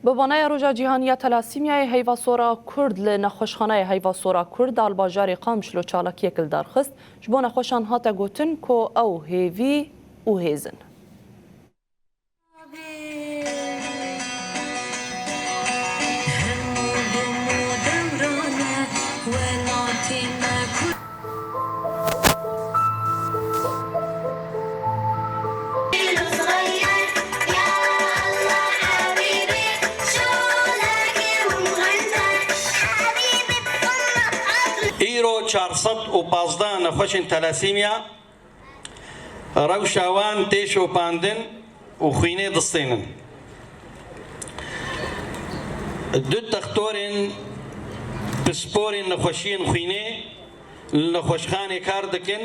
ببانای روژا جیهانی تلاسیمیای هیواسورا کرد لنخوشخانه هیواسورا کرد دال باجاری قامش لو چالاکی کل درخست جبو نخوشان هاتا گوتن کو او هیوی و هیزن ایرو 415 نخوشن تلاسیمیا روشاوان تیشو پاندن و خوینه دستینن دو تختورن بسپورن نخوشین خوینه نخوشخانه کار دکن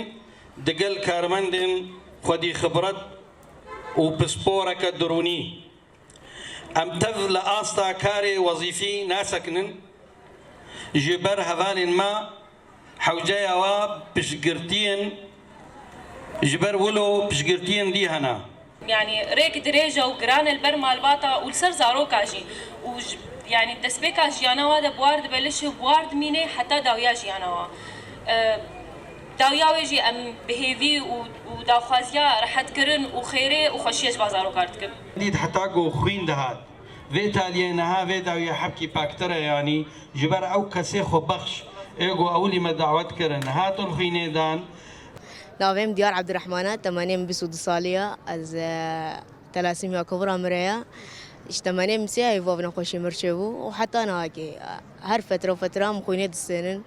دگل کارمندن خودی خبرت و بسپورک درونی ام تف لآستا کار وظیفی ناسکنن جبر هفان ما حوجايا و بشقرتين جبر ولو بشقرتين دي هنا يعني ريك دريجة وقران البر مال باطا والسر زارو كاجي يعني دسبيكا جيانا وادا بوارد بلش بوارد ميني حتى داويا جيانا داويا ويجي ام بهيفي وداوخازيا رحت كرن وخيري وخشيش بازارو كارتكم ديد حتى قو خوين دهات في تالينها في داويا حبكي باكترا يعني جبر او كسيخو بخش ايجو اولي ما دعوت كرن هاتو الخيني دان ناویم دیار عبدالرحمنه 82 ساليه از تلاسيميا كبرى مريا اجتماعي مسيا يفوف نخوشي مرشبو وحتى انا هاكي هر فتره وفتره مخوينه السنن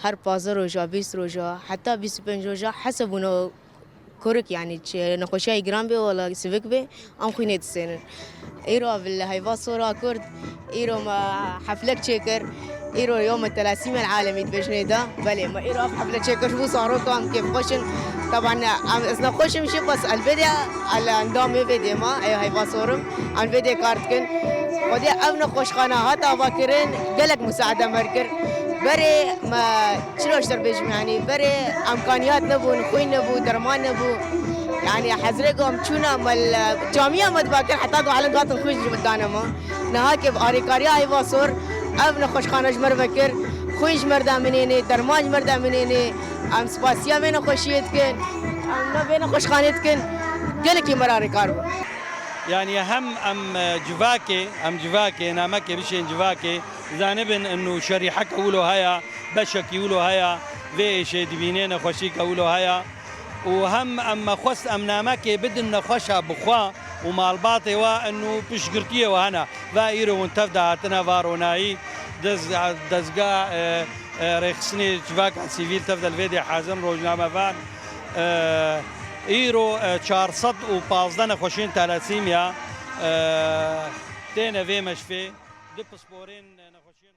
هر بازر روجا 20 روجا حتى 25 روجا حسب انه كورك يعني نخوشي جرام بي ولا سيفيك بي ام خوينه السنن ايرو بالهيفا صوره كرد ايرو ما حفلك شيكر ايرو يوم التلاسيميا العالمي تبشني ده بلي ما ايرو حفله شيكر شو صاروا كم كيف خوشن طبعا اصلا خوشم شي بس الفيديو على اندام فيديو ما اي هيفا صورم عن فيديو كارتكن ودي ابن خوش قناعات اباكرين قالك مساعده مركر بري ما شنو اشتر بيجم يعني بري امكانيات نبو نخوين نبو درمان نبو يعني حزرقهم شونا مال جامعه مدباكر حتى على قاط الخوش بدانا ما نهاك باريكاريا هيفا صور ابن خوش خانه جمر بكر خوش مردا منيني درماج مردا منيني ام سپاسیا بین خوشیت کن ام بین خوش خانت کن گلکی مراری کارو يعني ام جواكي نامك بشين جواكي زانبن انه شريحك اولو هيا بشك يولو هيا في شي دبينين خوشيك اولو هيا وهم اما خوست ام نامك بدن خوشها بخوا ومال باطي وانه بشقرتيه وهنا فايرو وانتفدا هاتنا فاروناي دزقا ريخسني جواك سيفيل تفضل فيديو حازم روجنامه فان ايرو 415 نخوشين تلاسيميا تينا في مشفي دب سبورين نخوشين